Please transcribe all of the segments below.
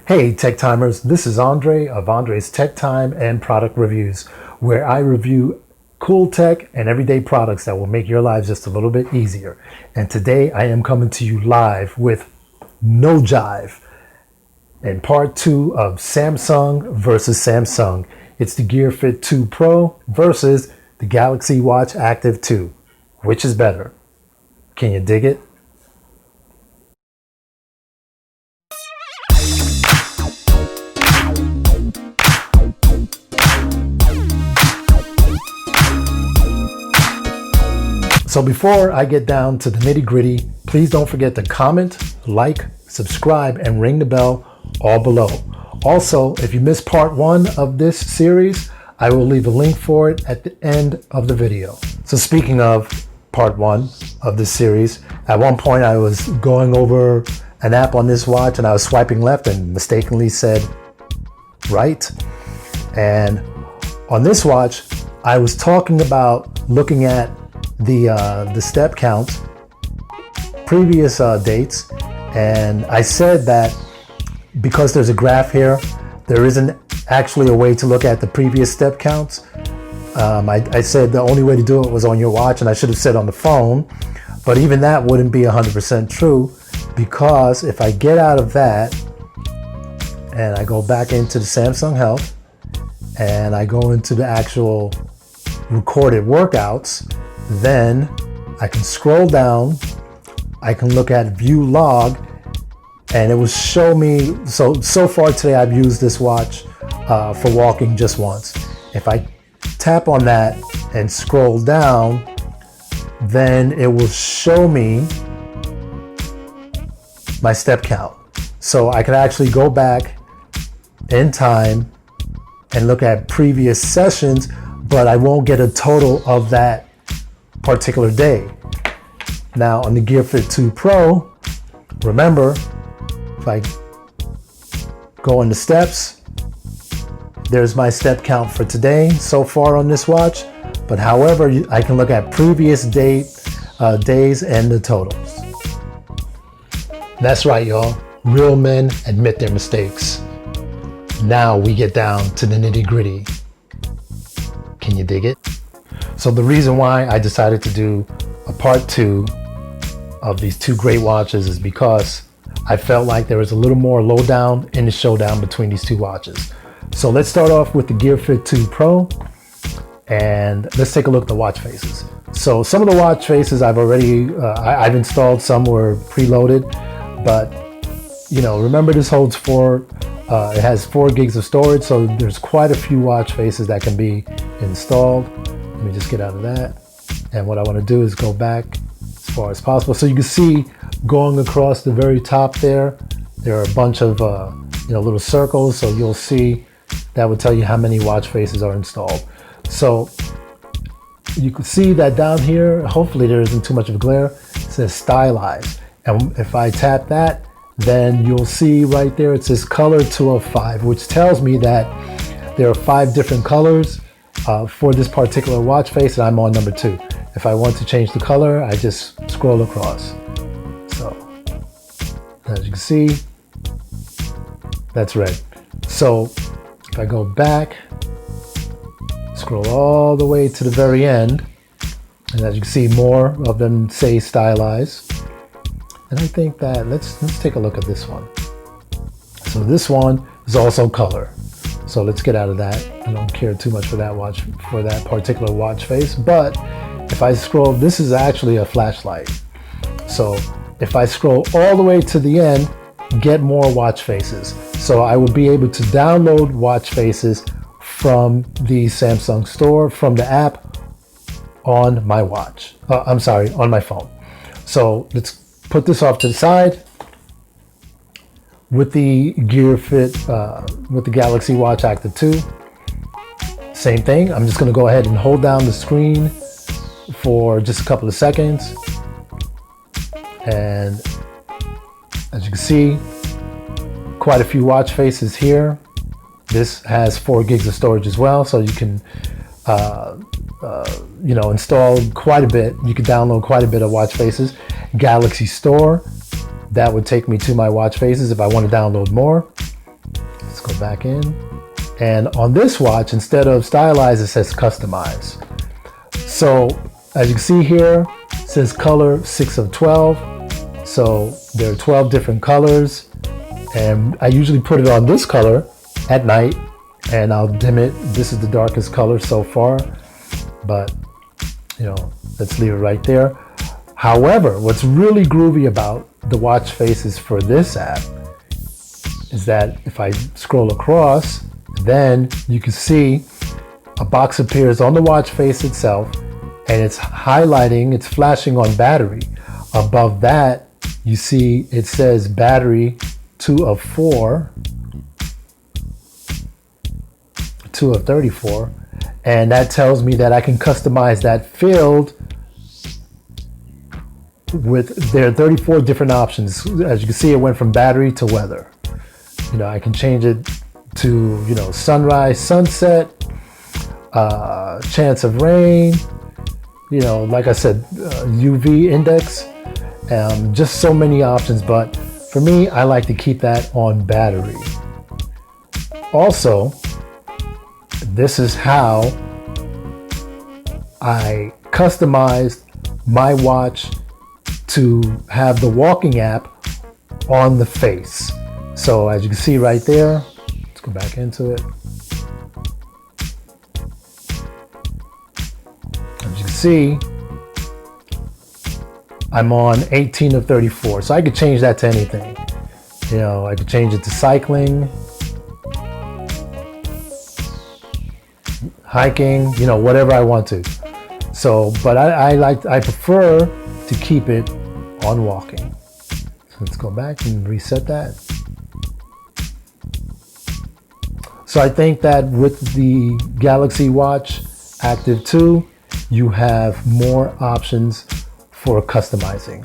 Hey Tech Timers, this is Andre of Andre's Tech Time and Product Reviews, where I review cool tech and everyday products that will make your lives just a little bit easier. And today I am coming to you live with No Jive and part 2 of Samsung versus Samsung. It's the Gear Fit 2 Pro versus the Galaxy Watch Active 2. Which is better? Can you dig it? So before I get down to the nitty gritty, please don't forget to comment, like, subscribe, and ring the bell all below. Also, if you missed part 1 of this series, I will leave a link for it at the end of the video. So speaking of part 1 of this series, at one point I was going over an app on this watch and I was swiping left and mistakenly said right. And on this watch, I was talking about looking at the step count, previous dates, and I said that because there's a graph here, there isn't actually a way to look at the previous step counts. I said the only way to do it was on your watch, and I should have said on the phone, but even that wouldn't be 100% true, because if I get out of that and I go back into the Samsung Health and I go into the actual recorded workouts, then I can scroll down, I can look at view log, and it will show me, so far today I've used this watch for walking just once. If I tap on that and scroll down, then it will show me my step count. So I can actually go back in time and look at previous sessions, but I won't get a total of that particular day. Now on the Gear Fit 2 Pro, remember, if I go into steps, there's my step count for today so far on this watch. But however, I can look at previous days and the totals. That's right, y'all. Real men admit their mistakes. Now we get down to the nitty gritty. Can you dig it? So the reason why I decided to do a part 2 of these two great watches is because I felt like there was a little more lowdown in the showdown between these two watches. So let's start off with the Gear Fit 2 Pro, and let's take a look at the watch faces. So some of the watch faces I've already, I've installed, some were preloaded, but you know, remember this holds it has 4 gigs of storage, so there's quite a few watch faces that can be installed. Let me just get out of that. And what I want to do is go back as far as possible. So you can see going across the very top there are a bunch of little circles. So you'll see that would tell you how many watch faces are installed. So you can see that down here, hopefully there isn't too much of a glare, it says Stylize. And if I tap that, then you'll see right there it says color 205, which tells me that there are 5 different colors for this particular watch face, and I'm on number 2. If I want to change the color, I just scroll across. So as you can see, that's red. So if I go back, scroll all the way to the very end, and as you can see, more of them say Stylize. And I think that let's take a look at this one. So this one is also color. So let's get out of that. I don't care too much for that watch, for that particular watch face. But if I scroll, this is actually a flashlight. So if I scroll all the way to the end, get more watch faces. So I will be able to download watch faces from the Samsung store, from the app on my watch. On my phone. So let's put this off to the side. With the Gear Fit, with the Galaxy Watch Active 2, same thing. I'm just going to go ahead and hold down the screen for just a couple of seconds. And as you can see, quite a few watch faces here. This has 4 gigs of storage as well, so you can install quite a bit. You can download quite a bit of watch faces. Galaxy Store, that would take me to my watch faces if I want to download more. Let's go back in. And on this watch, instead of stylize, it says customize. So as you can see here, it says color 6 of 12. So there are 12 different colors. And I usually put it on this color at night and I'll dim it. This is the darkest color so far, but let's leave it right there. However, what's really groovy about the watch faces for this app is that if I scroll across, then you can see a box appears on the watch face itself and it's highlighting, it's flashing on battery. Above that, you see it says battery 2 of 4, 2 of 34. And that tells me that I can customize that field with there are 34 different options. As you can see, it went from battery to weather. I can change it to, sunrise, sunset, chance of rain, like I said, UV index, just so many options. But for me, I like to keep that on battery. Also, this is how I customized my watch to have the walking app on the face. So as you can see right there, let's go back into it. As you can see, I'm on 18 of 34. So I could change that to anything. I could change it to cycling, hiking, whatever I want to. So, but I prefer to keep it on walking. So let's go back and reset that. So I think that with the Galaxy Watch Active 2, you have more options for customizing.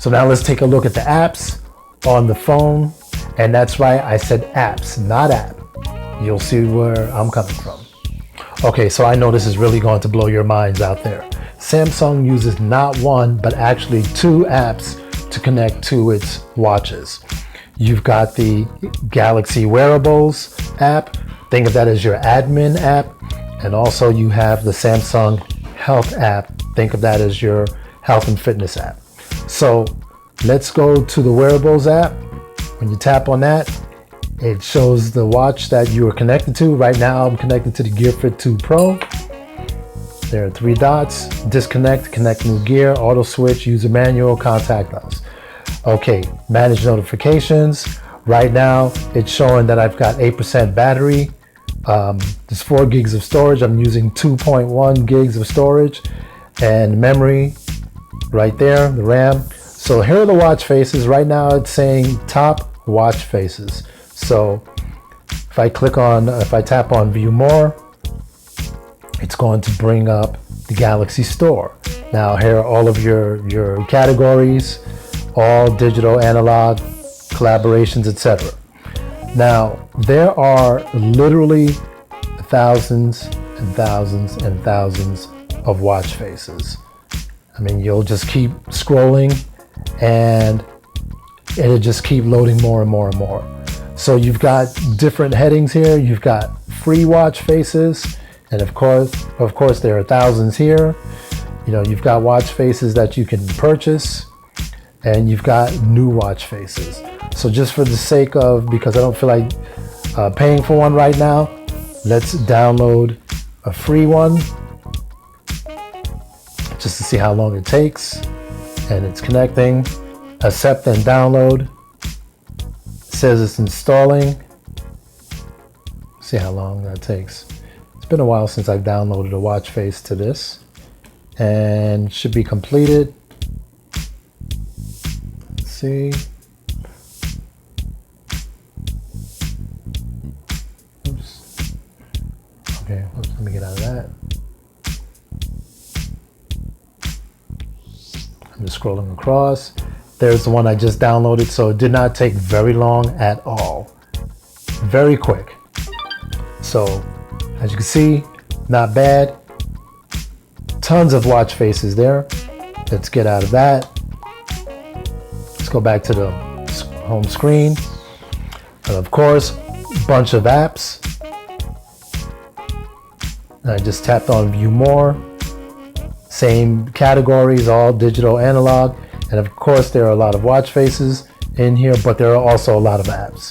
So now let's take a look at the apps on the phone. And that's right, I said apps, not app. You'll see where I'm coming from. Okay, so I know this is really going to blow your minds out there. Samsung uses not one, but actually 2 apps to connect to its watches. You've got the Galaxy Wearables app. Think of that as your admin app. And also you have the Samsung Health app. Think of that as your health and fitness app. So let's go to the Wearables app. When you tap on that, it shows the watch that you are connected to. Right now, I'm connected to the Gear Fit 2 Pro. There are 3 dots: disconnect, connect new gear, auto switch, user manual, contact us. Okay, manage notifications. Right now, it's showing that I've got 8% battery. There's 4 gigs of storage. I'm using 2.1 gigs of storage and memory right there, the RAM. So here are the watch faces. Right now it's saying top watch faces. So if I tap on view more, it's going to bring up the Galaxy Store. Now here are all of your categories, all digital, analog, collaborations, etc. Now there are literally thousands and thousands and thousands of watch faces. I mean, you'll just keep scrolling and it'll just keep loading more and more and more. So you've got different headings here. You've got free watch faces, and of course there are thousands here. You've got watch faces that you can purchase, and you've got new watch faces. So just for the sake of, because I don't feel like paying for one right now, let's download a free one just to see how long it takes. And it's connecting. Accept and download. It says it's installing. See how long that takes. It's been a while since I've downloaded a watch face to this, and should be completed. Let's see. Oops. Okay, let me get out of that. I'm just scrolling across. There's the one I just downloaded, so it did not take very long at all. Very quick. So, as you can see, not bad. Tons of watch faces there. Let's get out of that. Let's go back to the home screen. And of course, bunch of apps. And I just tapped on view more. Same categories, all digital, analog. And of course, there are a lot of watch faces in here, but there are also a lot of apps.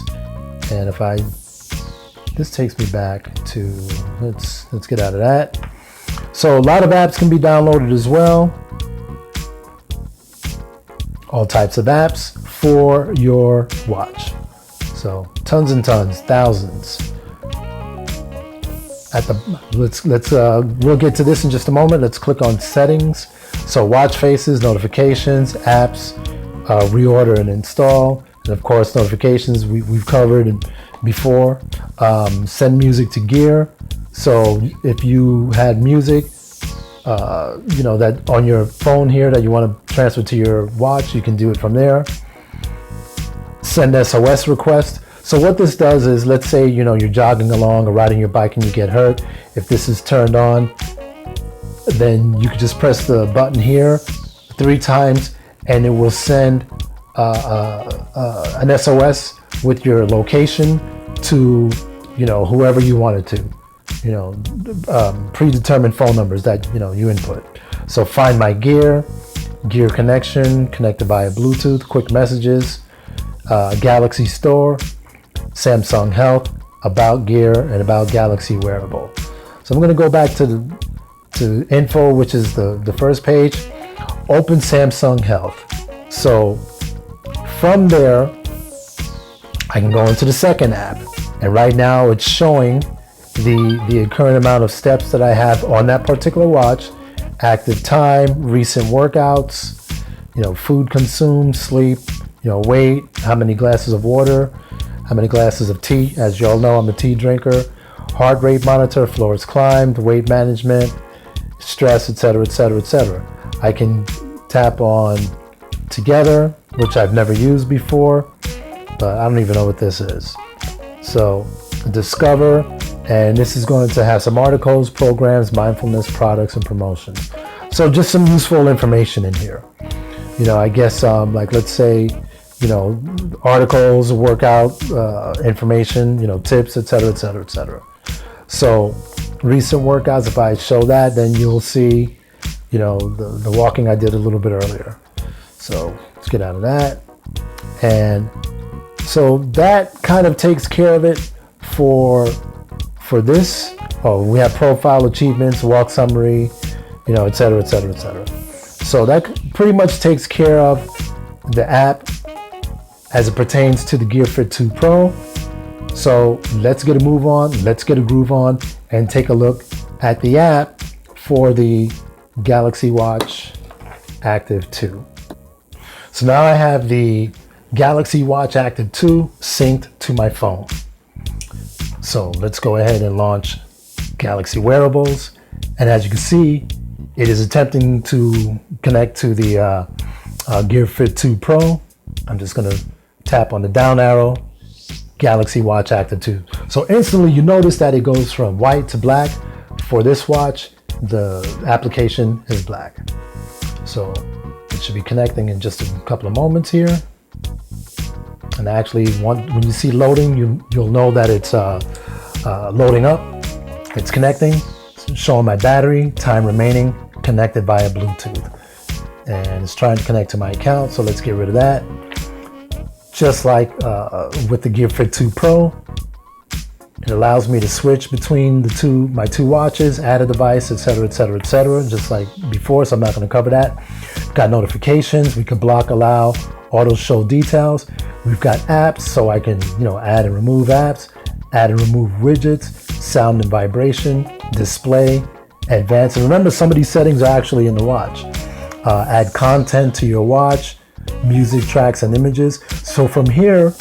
And if this takes me back to, let's get out of that. So a lot of apps can be downloaded as well. All types of apps for your watch. So tons and tons, thousands. We'll get to this in just a moment. Let's click on settings. So watch faces, notifications, apps, reorder and install, and of course notifications we've covered before. Send music to gear. So if you had music, that on your phone here that you want to transfer to your watch, you can do it from there. Send SOS request. So what this does is, let's say, you're jogging along or riding your bike and you get hurt. If this is turned on, then you can just press the button here 3 times and it will send an SOS with your location to, whoever you want it to, predetermined phone numbers that, you input. So find my gear connection, connected via Bluetooth, quick messages, Galaxy Store, Samsung Health, About Gear, and About Galaxy Wearable. So I'm going to go back to info, which is the first page. Open Samsung Health. So from there, I can go into the second app, and right now it's showing the current amount of steps that I have on that particular watch, active time, recent workouts, food consumed, sleep, weight, how many glasses of water, how many glasses of tea. As you all know, I'm a tea drinker. Heart rate monitor, floors climbed, weight management, stress, etc., etc., etc. I can tap on Together, which I've never used before, but I don't even know what this is. So Discover, and this is going to have some articles, programs, mindfulness, products, and promotions. So just some useful information in here. I guess let's say, articles, workout information, tips, etc., etc., etc. So recent workouts, if I show that, then you'll see, the walking I did a little bit earlier. So let's get out of that. And so that kind of takes care of it for this. Oh, we have profile, achievements, walk summary, et cetera, et cetera, et cetera. So that pretty much takes care of the app as it pertains to the Gear Fit 2 Pro. So let's get a move on, let's get a groove on, and take a look at the app for the Galaxy Watch Active 2. So now I have the Galaxy Watch Active 2 synced to my phone. So let's go ahead and launch Galaxy Wearables. And as you can see, it is attempting to connect to the Gear Fit 2 Pro. I'm just gonna tap on the down arrow, Galaxy Watch Active 2. So instantly you notice that it goes from white to black. For this watch, the application is black. So it should be connecting in just a couple of moments here. And actually, when you see loading, you'll know that it's loading up. It's connecting, it's showing my battery, time remaining, connected via Bluetooth. And it's trying to connect to my account, so let's get rid of that. Just like with the Gear Fit 2 Pro, it allows me to switch between my two watches, add a device, etc., etc., etc., just like before, so I'm not going to cover that. Got notifications, we can block, allow, auto show details. We've got apps, so I can add and remove apps, add and remove widgets, sound and vibration, display, advanced. And remember, some of these settings are actually in the watch. Add content to your watch, music tracks and images. So from here,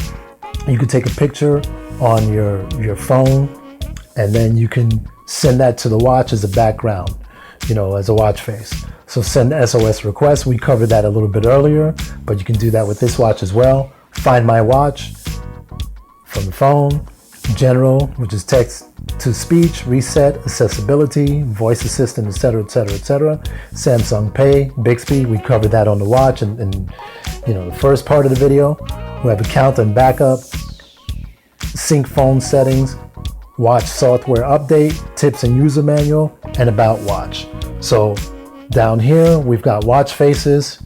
you can take a picture on your phone, and then you can send that to the watch as a background, as a watch face. So send SOS requests. We covered that a little bit earlier, but you can do that with this watch as well. Find my watch from the phone. General, which is text to speech, reset, accessibility, voice assistant, etc., etc., etc. Samsung Pay, Bixby, we covered that on the watch and the first part of the video. We have account and backup, sync phone settings, watch software update, tips and user manual, and about watch. So down here, we've got watch faces.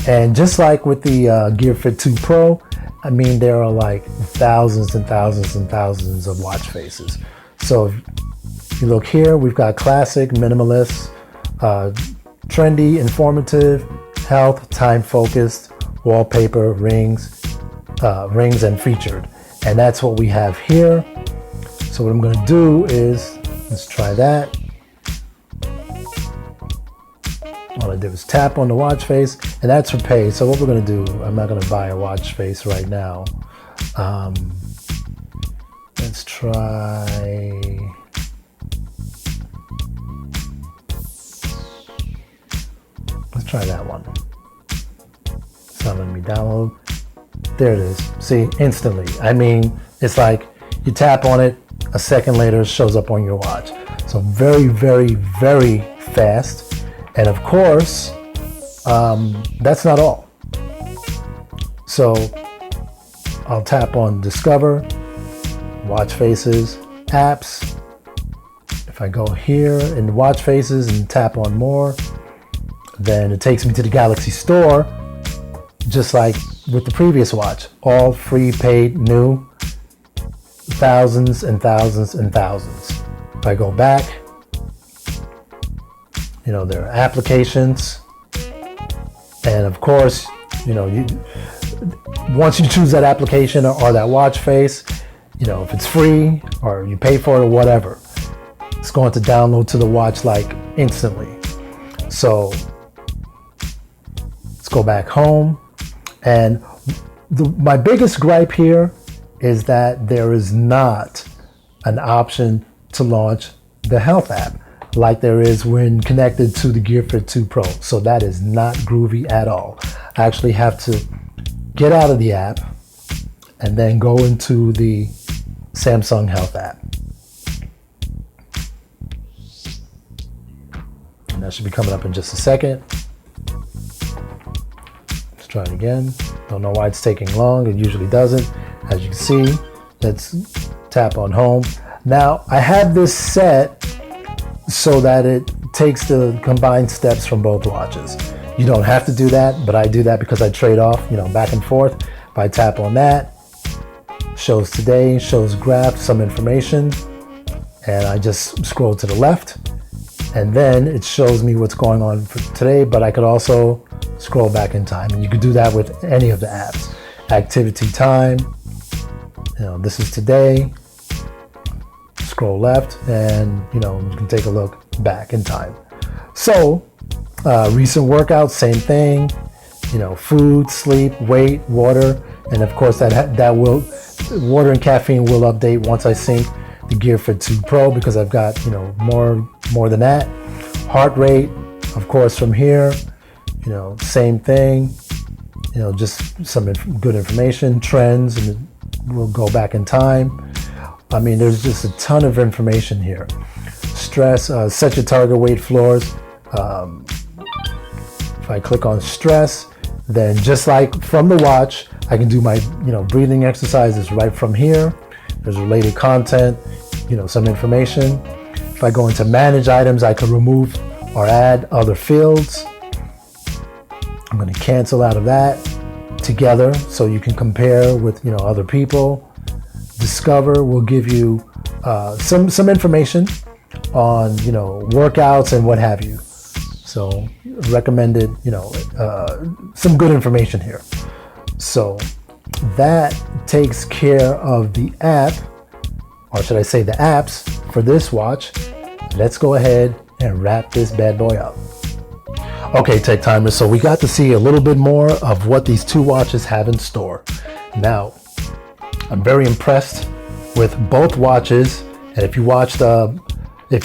And just like with the Gear Fit 2 Pro, I mean, there are like thousands and thousands and thousands of watch faces. So if you look here, we've got classic, minimalist, trendy, informative, health, time focused, wallpaper, rings and featured. And that's what we have here. So what I'm going to do is, let's try that. All I did was tap on the watch face, and that's for pay. So what we're going to do, I'm not going to buy a watch face right now. Let's try. Let's try that one. It's not letting me download. There it is. See, instantly. I mean, it's like you tap on it, a second later it shows up on your watch. So very, very, very fast. And of course, that's not all. So I'll tap on Discover, Watch Faces, Apps. If I go here in Watch Faces and tap on More, then it takes me to the Galaxy Store, just like with the previous watch. All free, paid, new, thousands and thousands and thousands. If I go back, there are applications, and of course, once you choose that application or that watch face, if it's free or you pay for it or whatever, it's going to download to the watch like instantly. So let's go back home, and my biggest gripe here is that there is not an option to launch the health app like there is when connected to the Gear Fit 2 Pro. So that is not groovy at all. I actually have to get out of the app and then go into the Samsung Health app. And that should be coming up in just a second. Let's try it again. Don't know why it's taking long. It usually doesn't. As you can see, let's tap on home. Now, I have this set so that it takes the combined steps from both watches. You don't have to do that, but I do that because I trade off, back and forth. If I tap on that, shows today, shows graph, some information, and I just scroll to the left, and then it shows me what's going on for today, but I could also scroll back in time, and you could do that with any of the apps. Activity time, this is today. Scroll left, and you can take a look back in time. So recent workouts, same thing. Food, sleep, weight, water, and of course that will water and caffeine will update once I sync the Gear Fit 2 Pro, because I've got more than that. Heart rate, of course, from here, same thing. Just some good information, trends, and we'll go back in time. I mean, there's just a ton of information here. Stress, set your target weight floors. If I click on stress, then just like from the watch, I can do my breathing exercises right from here. There's related content, some information. If I go into manage items, I can remove or add other fields. I'm going to cancel out of that together so you can compare with other people. Discover will give you some information on workouts and what have you. So recommended, some good information here. So that takes care of the app, or should I say the apps for this watch. Let's go ahead and wrap this bad boy up. Okay, Tech Timers, so we got to see a little bit more of what these two watches have in store. Now, I'm very impressed with both watches, and if you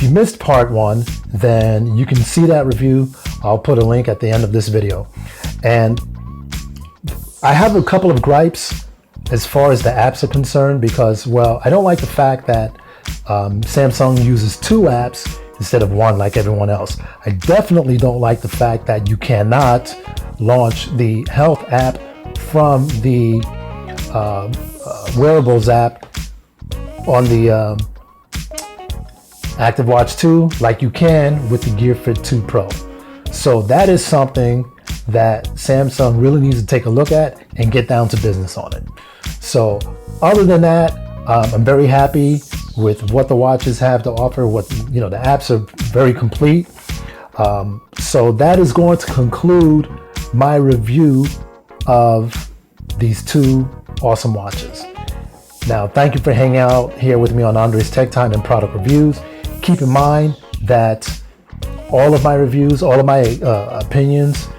missed part one, then you can see that review. I'll put a link at the end of this video. And I have a couple of gripes as far as the apps are concerned, because, well, I don't like the fact that Samsung uses 2 apps instead of 1 like everyone else. I definitely don't like the fact that you cannot launch the health app from the wearables app on the Active Watch 2 like you can with the Gear Fit 2 Pro. So that is something that Samsung really needs to take a look at and get down to business on it. So other than that, I'm very happy with what the watches have to offer. The apps are very complete. So that is going to conclude my review of these 2 awesome watches. Now, thank you for hanging out here with me on Andres Tech Time and Product Reviews. Keep in mind that all of my reviews, all of my opinions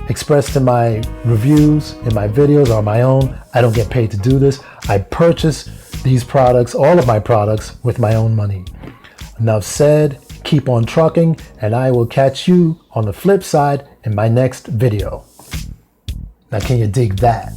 expressed in my reviews, in my videos are my own. I don't get paid to do this. I purchase these products, all of my products, with my own money. Enough said, keep on trucking, and I will catch you on the flip side in my next video. Now, can you dig that?